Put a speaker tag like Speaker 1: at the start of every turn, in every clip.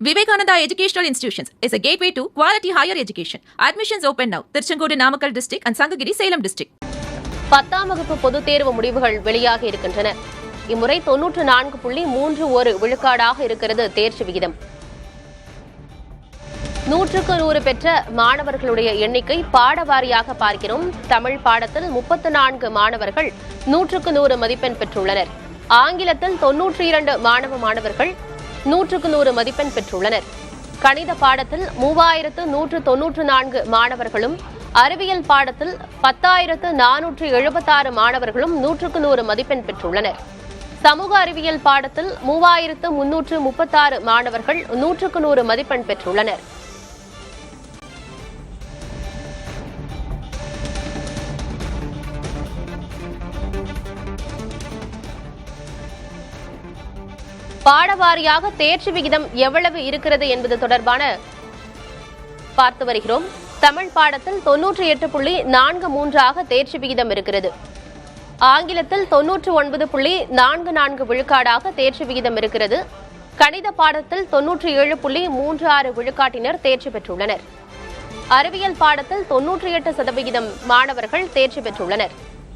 Speaker 1: Vivekananda Educational Institutions is a gateway to quality higher education. Admissions open now. Tirchengodu Namakkal district and Sangagiri Salem district.
Speaker 2: 10ஆம் வகுப்பு பொதுத் தேர்வு முடிவுகள் வெளியாகி இருக்கின்றன. இம்முறை 94.31 விழுக்காடாக இருக்கிறது தேர்ச்சி விகிதம். 100க்கு 100 பெற்ற மாணவர்களுடைய எண்ணிக்கை பாடவாரியாக பார்க்கிறோம். தமிழ் பாடத்தில் 34 மாணவர்கள் 100க்கு 100 மதிப்பெண் பெற்றுள்ளனர். ஆங்கிலத்தில் 92 மாணவர்கள் 100க்கு 100 மதிப்பெண் பெற்றுள்ளனர். கணித பாடத்தில் 3194 மாணவர்களும், அறிவியல் பாடத்தில் 10,476 மாணவர்களும் 100க்கு 100 மதிப்பெண் பெற்றுள்ளனர். சமூக அறிவியல் பாடத்தில் 3,336 மாணவர்கள் 100க்கு 100 மதிப்பெண் பெற்றுள்ளனர். பாடவாரியாக தேர்ச்சி விகிதம் எவ்வளவு இருக்கிறது என்பது தொடர்பான பார்த்து வருகிறோம். தமிழ் பாடத்தில் 98.43 தேர்ச்சி விகிதம் இருக்கிறது. ஆங்கிலத்தில் 99.44 விழுக்காடாக தேர்ச்சி விகிதம் இருக்கிறது. கணித பாடத்தில் 97.36 விழுக்காட்டினர் தேர்ச்சி பெற்றுள்ளனர். அறிவியல் பாடத்தில் 98% மாணவர்கள் தேர்ச்சி பெற்றுள்ளனர்.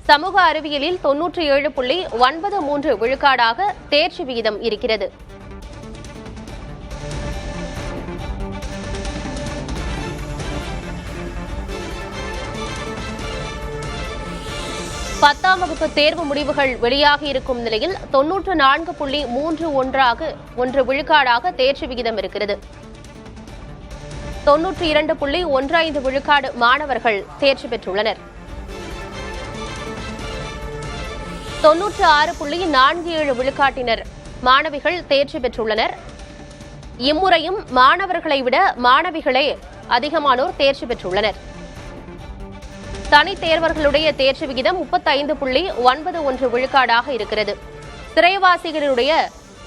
Speaker 2: சமூக அறிவியலில் 97.93 விழுக்காடாக தேர்ச்சி விகிதம் இருக்கிறது. பத்தாம் வகுப்பு தேர்வு முடிவுகள் வெளியாகி இருக்கும் நிலையில் 94.31 விழுக்காடாக தேர்ச்சி விகிதம் இருக்கிறது. 92.15 விழுக்காடு மாணவர்கள் தேர்ச்சி பெற்றுள்ளனர். 96.47 விழுக்காட்டினர் மாணவிகள் தேர்ச்சி பெற்றுள்ளனர். இம்முறையும் மாணவர்களை விட மாணவிகளே அதிகமானோர் தேர்ச்சி பெற்றுள்ளனர். தனித் தேர்வர்களுடைய தேர்ச்சி விகிதம் 35.91 விழுக்காடாக இருக்கிறது. சிறைவாசிகளுடைய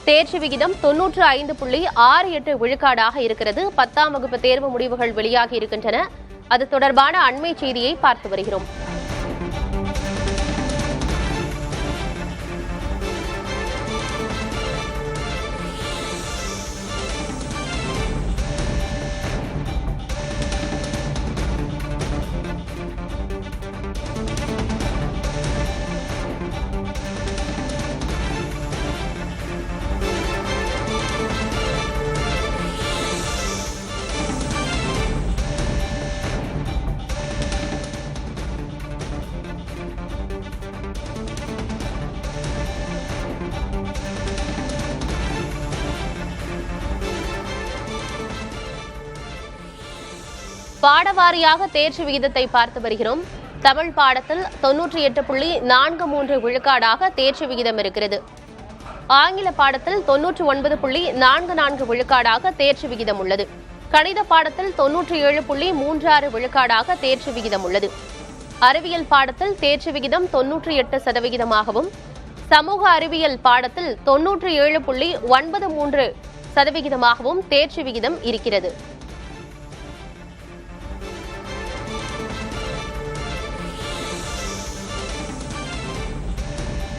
Speaker 2: தேர்ச்சி விகிதம் 95.68 விழுக்காடாக இருக்கிறது. 10ஆம் வகுப்பு தேர்வு முடிவுகள் வெளியாகி இருக்கின்றன. அது தொடர்பான அண்மை செய்தியை பார்த்து வருகிறோம். பாடவாரியாக தேர்ச்சி விகிதத்தை பார்த்து வருகிறோம். தமிழ் பாடத்தில் 98.43 விழுக்காடாக தேர்ச்சி விகிதம் இருக்கிறது. ஆங்கில பாடத்தில் 99.44 விழுக்காடாக தேர்ச்சி விகிதம் உள்ளது. கணித பாடத்தில் 97.36 விழுக்காடாக தேர்ச்சி விகிதம் உள்ளது. அறிவியல் பாடத்தில் தேர்ச்சி விகிதம் 98%, சமூக அறிவியல் பாடத்தில் 97.93% தேர்ச்சி விகிதம் இருக்கிறது.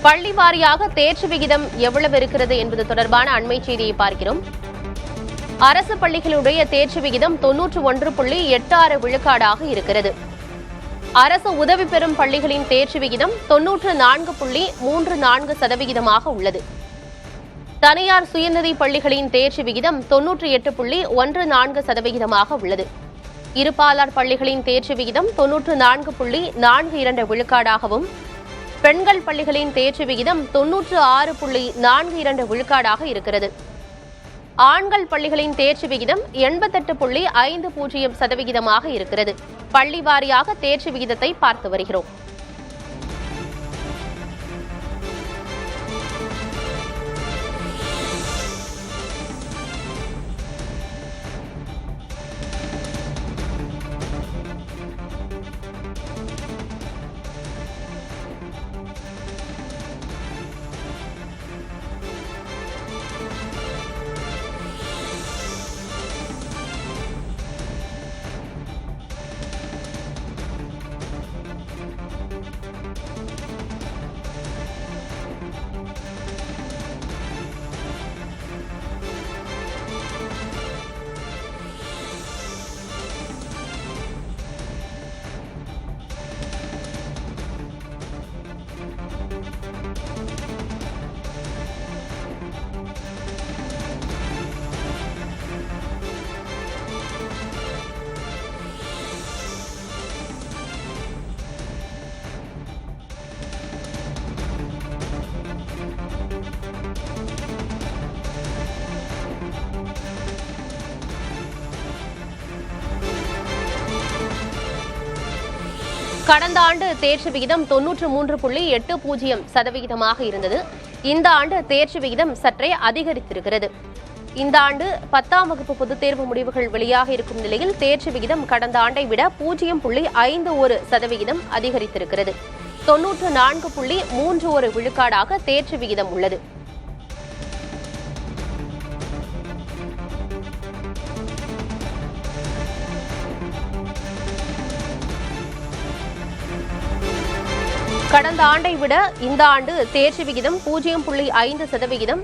Speaker 2: பள்ளி வாரியாக தேர்ச்சி விகிதம் எவ்வளவு இருக்கிறது என்பது தொடர்பான அண்மை செய்தியை பார்க்கிறோம். அரசு பள்ளிகளுடைய தேர்ச்சி விகிதம் 91.86 விழுக்காடாக இருக்கிறது. அரசு உதவி பெறும் பள்ளிகளின் தேர்ச்சி விகிதம் 94.34% உள்ளது. தனியார் சுயநிதி பள்ளிகளின் தேர்ச்சி விகிதம் 98.14% உள்ளது. இருபாலார் பள்ளிகளின் தேர்ச்சி விகிதம் 94.42 விழுக்காடாகவும், பெண்கள் பள்ளிகளின் தேர்ச்சி விகிதம் 96.42 விழுக்காடாக இருக்கிறது. ஆண்கள் பள்ளிகளின் தேர்ச்சி விகிதம் 88.50% இருக்கிறது. பள்ளி வாரியாக தேர்ச்சி விகிதத்தை பார்த்து வருகிறோம். கடந்த ஆண்டு தேர்ச்சி விகிதம் 93.80% இருந்தது. இந்த ஆண்டு தேர்ச்சி விகிதம் சற்றே அதிகரித்திருக்கிறது. இந்த ஆண்டு 10ஆம் வகுப்பு பொதுத் தேர்வு முடிவுகள் வெளியாக இருக்கும் நிலையில் தேர்ச்சி விகிதம் கடந்த ஆண்டை விட 0.51% அதிகரித்திருக்கிறது. 94.31 விழுக்காடாக தேர்ச்சி விகிதம் உள்ளது. கடந்த ஆண்டை விட இந்த ஆண்டு தேர்ச்சி விகிதம் 0.5%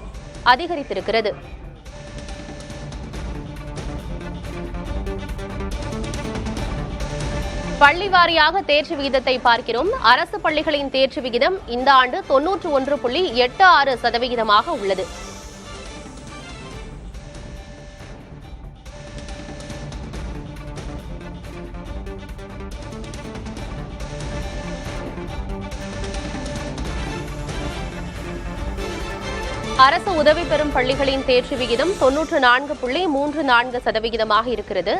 Speaker 2: அதிகரித்திருக்கிறது. பள்ளி வாரியாக தேர்ச்சி விகிதத்தை பார்க்கிறோம். அரசு பள்ளிகளின் தேர்ச்சி விகிதம் இந்த ஆண்டு 91.86% உள்ளது. அரசு உதவி பெறும் பள்ளிகளின் தேர்ச்சி விகிதம் 94.34% இருக்கிறது.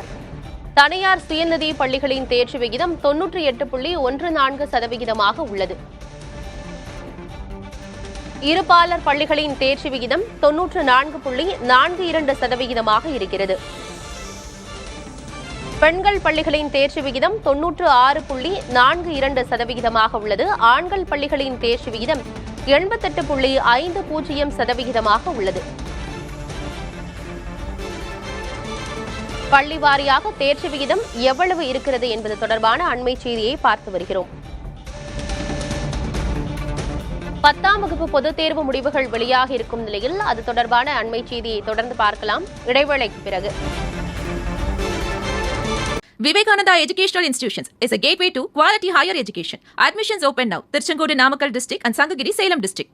Speaker 2: தனியார் சுயநிதி பள்ளிகளின் தேர்ச்சி விகிதம் 98.14% உள்ளது. இருபாலர் பள்ளிகளின் தேர்ச்சி விகிதம் 94.42% இருக்கிறது. பெண்கள் பள்ளிகளின் தேர்ச்சி விகிதம் 96.42% உள்ளது. ஆண்கள் பள்ளிகளின் தேர்ச்சி விகிதம் 88.50% உள்ளது. பள்ளி வாரியாக தேர்ச்சி விகிதம் எவ்வளவு இருக்கிறது என்பது தொடர்பான அண்மை செய்தியை பார்த்து வருகிறோம். 10ஆம் வகுப்பு பொதுத் தேர்வு முடிவுகள் வெளியாக இருக்கும் நிலையில் அது தொடர்பான அண்மை செய்தியை தொடர்ந்து பார்க்கலாம். இடைவேளைக்கு பிறகு.
Speaker 1: Vivekananda Educational Institutions is a gateway to quality higher education. Admissions open now. Tirchangodu Namakkal district and Sangagiri Salem district.